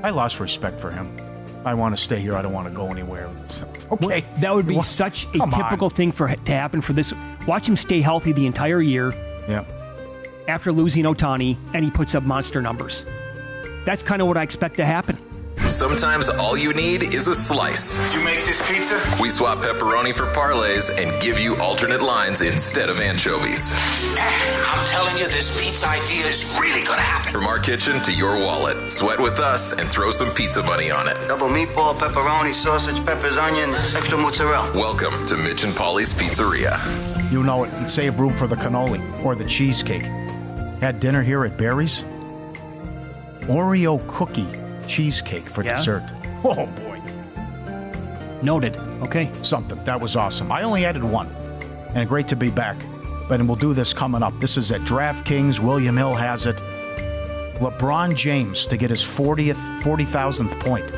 I lost respect for him. I want to stay here. I don't want to go anywhere. Okay. Well, that would be such a typical thing to happen for this. Watch him stay healthy the entire year. Yeah. After losing Ohtani, and he puts up monster numbers. That's kind of what I expect to happen. Sometimes all you need is a slice. You make this pizza? We swap pepperoni for parlays and give you alternate lines instead of anchovies. I'm telling you, this pizza idea is really going to happen. From our kitchen to your wallet, sweat with us and throw some pizza money on it. Double meatball, pepperoni, sausage, peppers, onions, extra mozzarella. Welcome to Mitch and Pauly's Pizzeria. You know it. Save room for the cannoli or the cheesecake. Had dinner here at Barry's. Oreo cookie cheesecake for dessert. Oh, boy. Noted. Okay. Something. That was awesome. I only added one. And great to be back. But we'll do this coming up. This is at DraftKings. William Hill has it. LeBron James to get his 40,000th point.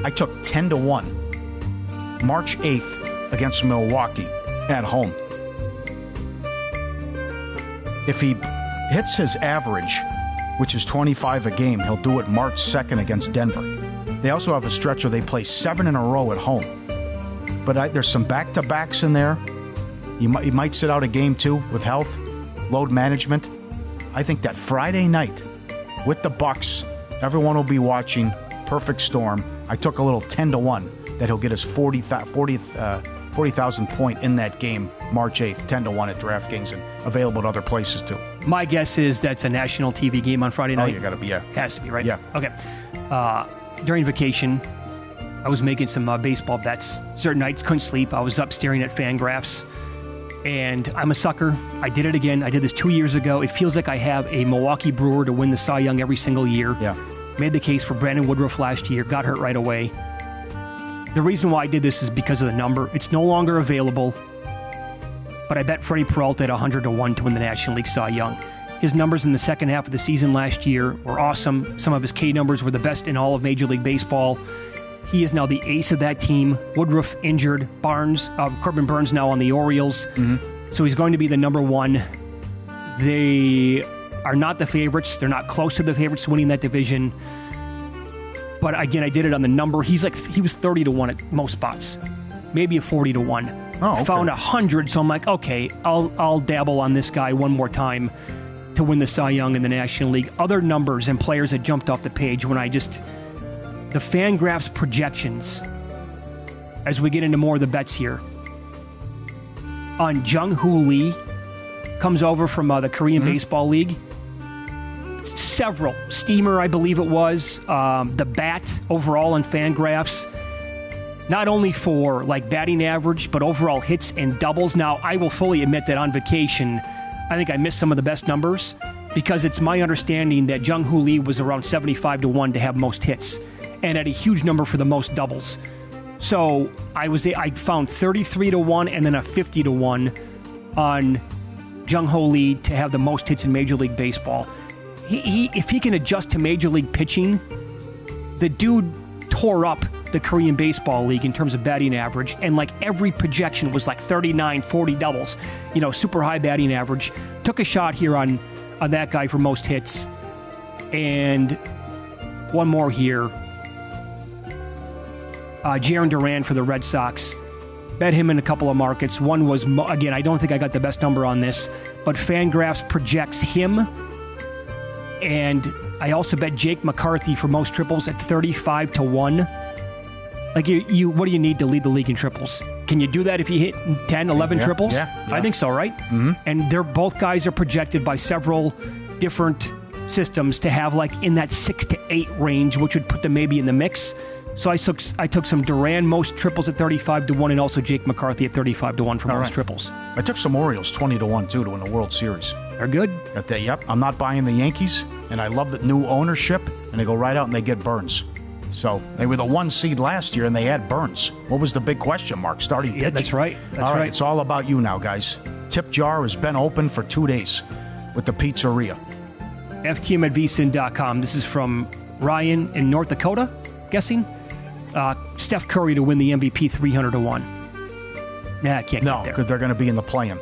I took 10-1. March 8th against Milwaukee at home. If he hits his average, which is 25 a game, he'll do it March 2nd against Denver. They also have a stretch where they play 7 in a row at home. But there's some back-to-backs in there. He might sit out a game, too, with health, load management. I think that Friday night with the Bucks, everyone will be watching. Perfect storm. I took a little 10-1 that he'll get his 40,000 point in that game, March 8th, 10-1 at DraftKings, and available at other places, too. My guess is that's a national TV game on Friday night. Oh, you got to be, yeah. Has to be, right? Yeah. Okay. During vacation, I was making some baseball bets. Certain nights, couldn't sleep. I was up staring at Fangraphs, and I'm a sucker. I did it again. I did this 2 years ago. It feels like I have a Milwaukee Brewer to win the Cy Young every single year. Yeah. Made the case for Brandon Woodruff last year. Got hurt right away. The reason why I did this is because of the number. It's no longer available, but I bet Freddie Peralta at 100-1 to win the National League Cy Young. His numbers in the second half of the season last year were awesome. Some of his K numbers were the best in all of Major League Baseball. He is now the ace of that team. Woodruff injured. Corbin Burns now on the Orioles. Mm-hmm. So he's going to be the number one. They are not the favorites. They're not close to the favorites winning that division. But again, I did it on the number. He was 30-1 at most spots. Maybe a 40-1. Oh, okay. Found 100, so I'm like, okay, I'll dabble on this guy one more time to win the Cy Young in the National League. Other numbers and players that jumped off the page when the Fangraphs projections, as we get into more of the bets here, on Jung-Hoo Lee, comes over from the Korean Baseball League. Several. Steamer, I believe it was. The Bat overall in Fangraphs. Not only for batting average, but overall hits and doubles. Now, I will fully admit that on vacation, I think I missed some of the best numbers because it's my understanding that Jung-Hoo Lee was around 75-1 to have most hits and had a huge number for the most doubles. So I found 33-1 and then a 50-1 on Jung-Hoo Lee to have the most hits in Major League Baseball. If he can adjust to Major League pitching, the dude tore up the Korean Baseball League in terms of batting average, and every projection was 39, 40 doubles, super high batting average. Took a shot here on that guy for most hits. And one more here. Jarren Duran for the Red Sox. Bet him in a couple of markets. One was, again, I don't think I got the best number on this, but Fangraphs projects him. And I also bet Jake McCarthy for most triples at 35-1. What do you need to lead the league in triples? Can you do that if you hit 10, 11 triples? Yeah. I think so, right? Mm-hmm. And both guys are projected by several different systems to have in that 6 to 8 range, which would put them maybe in the mix. So I took some Duran most triples at 35-1 and also Jake McCarthy at 35-1 for most triples. I took some Orioles 20-1 too to win the World Series. They're good. Got that? Yep. I'm not buying the Yankees, and I love the new ownership. And they go right out and they get Burns. So they were the 1 seed last year, and they had Burns. What was the big question mark? Starting pitching. Yeah, that's right. All right. It's all about you now, guys. Tip jar has been open for 2 days with the pizzeria. FTM at VSiN.com. This is from Ryan in North Dakota, guessing. Steph Curry to win the MVP 300-1. Yeah, I can't get there. No, because they're going to be in the play-in.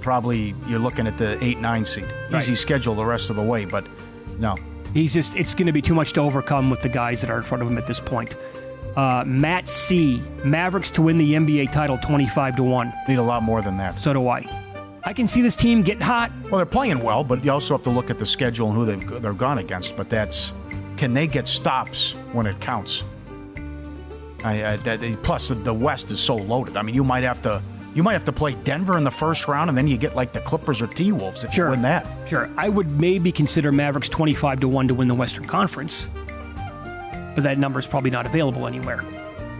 Probably you're looking at the 8-9 seed. Right. Easy schedule the rest of the way, but no. It's going to be too much to overcome with the guys that are in front of him at this point. Matt C. Mavericks to win the NBA title 25-1. Need a lot more than that. So do I. I can see this team getting hot. Well, they're playing well, but you also have to look at the schedule and who they're gone against. But can they get stops when it counts? Plus, the West is so loaded. I mean, you might have to play Denver in the first round, and then you get like the Clippers or T-Wolves if you win that. Sure. I would maybe consider Mavericks 25-1 to win the Western Conference, but that number is probably not available anywhere.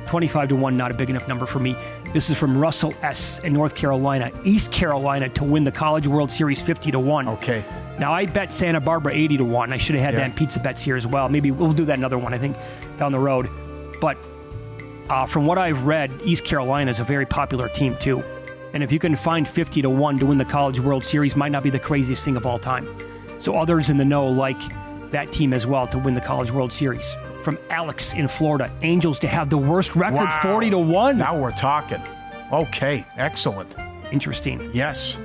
25-1, not a big enough number for me. This is from Russell S. in North Carolina. East Carolina to win the College World Series 50-1. Okay. Now, I bet Santa Barbara 80-1. I should have had that in pizza bets here as well. Maybe we'll do that another one, I think, down the road. But from what I've read, East Carolina is a very popular team, too. And if you can find 50-1 to win the College World Series, might not be the craziest thing of all time. So others in the know like that team as well to win the College World Series. From Alex in Florida, Angels to have the worst record, 40-1. Now we're talking. Okay, excellent. Interesting. Yes,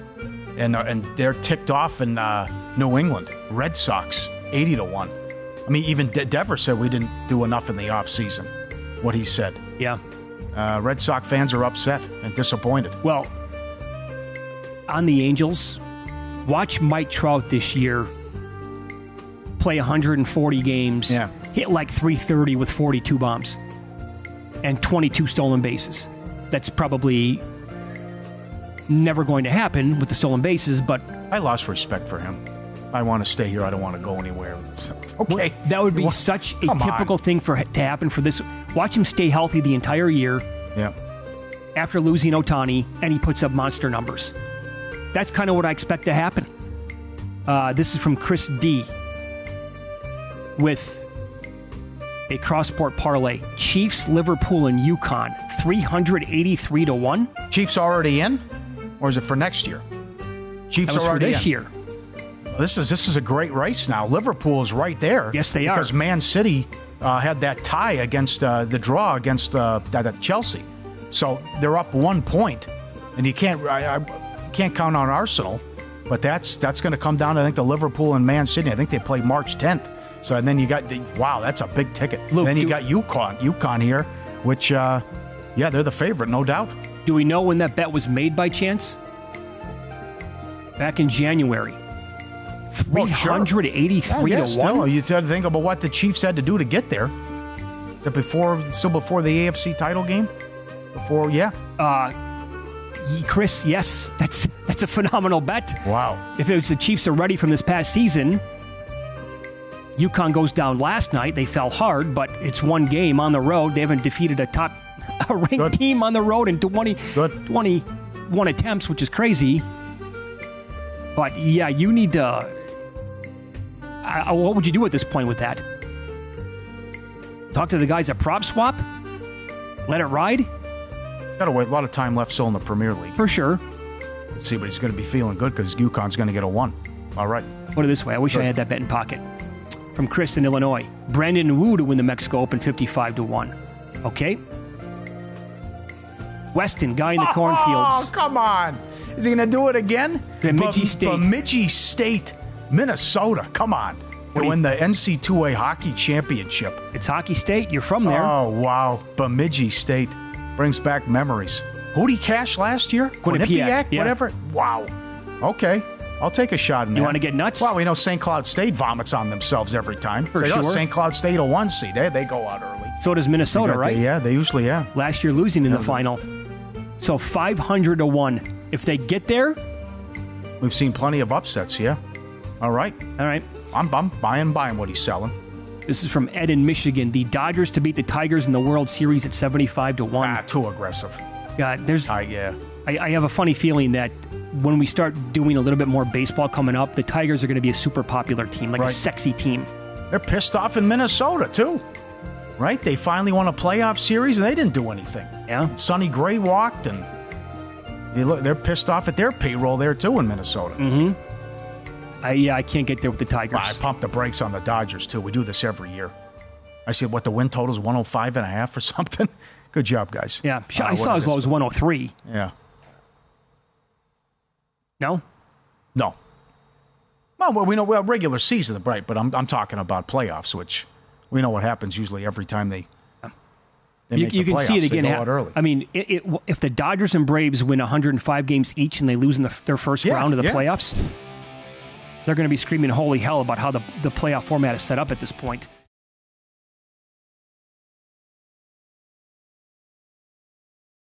and they're ticked off in New England. Red Sox, 80-1. I mean, even Dever said we didn't do enough in the offseason, what he said. Yeah. Red Sox fans are upset and disappointed. Well, on the Angels, watch Mike Trout this year play 140 games, hit like 330 with 42 bombs and 22 stolen bases. That's probably never going to happen with the stolen bases, but I lost respect for him. I want to stay here. I don't want to go anywhere. Okay. That would be such a typical thing to happen for this. Watch him stay healthy the entire year. Yeah. After losing Ohtani, and he puts up monster numbers. That's kind of what I expect to happen. This is from Chris D. with a cross-sport parlay. Chiefs, Liverpool, and UConn. 383-1. Chiefs already in? Or is it for next year? Chiefs that was already for this in. year. This is a great race now. Liverpool is right there. Yes, they because are. Man City had that tie against the draw against Chelsea. So they're up 1 point. And you can't count on Arsenal. But that's going to come down to, I think, the Liverpool and Man City. I think they play March 10th. So and then you got that's a big ticket. Luke, then you got UConn here, which they're the favorite, no doubt. Do we know when that bet was made by chance? Back in January. 383-1. You had to think about what the Chiefs had to do to get there. Is it before the AFC title game? Before, Chris, yes, that's a phenomenal bet. Wow. If it was the Chiefs are ready from this past season, UConn goes down last night. They fell hard, but it's one game on the road. They haven't defeated a ranked team on the road in 21 attempts, which is crazy. But, you need to... what would you do at this point with that? Talk to the guys at Prop Swap? Let it ride? Got to wait. A lot of time left still in the Premier League. For sure. Let's see, but he's going to be feeling good because UConn's going to get a 1. All right. Put it this way. I wish I had that bet in pocket. From Chris in Illinois. Brandon Wu to win the Mexico Open 55-1. Okay. Weston, guy in the cornfields. Oh, come on. Is he going to do it again? Bemidji State. Bemidji State, Minnesota. Come on. To win the NC2A Hockey Championship. It's Hockey State. You're from there. Oh, wow. Bemidji State. Brings back memories. Who'd he cash last year? Quinnipiac, whatever? Wow. Okay. I'll take a shot in that. You want to get nuts? Well, we know St. Cloud State vomits on themselves every time. For sure. St. Cloud State a 1 seed. They go out early. So does Minnesota, right? They usually, Last year losing in the final. So 500-1. If they get there... We've seen plenty of upsets, All right. I'm buying what he's selling. This is from Ed in Michigan. The Dodgers to beat the Tigers in the World Series at 75-1. Too aggressive. I have a funny feeling that when we start doing a little bit more baseball coming up, the Tigers are going to be a super popular team, a sexy team. They're pissed off in Minnesota, too. Right? They finally won a playoff series, and they didn't do anything. Yeah. Sonny Gray walked, and they're pissed off at their payroll there, too, in Minnesota. Mm-hmm. I can't get there with the Tigers. I pumped the brakes on the Dodgers, too. We do this every year. I said, the win total is 105.5 or something? Good job, guys. Yeah, I saw as low as 103. Yeah. No? No. Well, we know regular season, right? But I'm talking about playoffs, which we know what happens usually every time they make the playoffs. You can see it again. They go out early. I mean, if the Dodgers and Braves win 105 games each and they lose in their first round of the playoffs, they're going to be screaming holy hell about how the playoff format is set up at this point.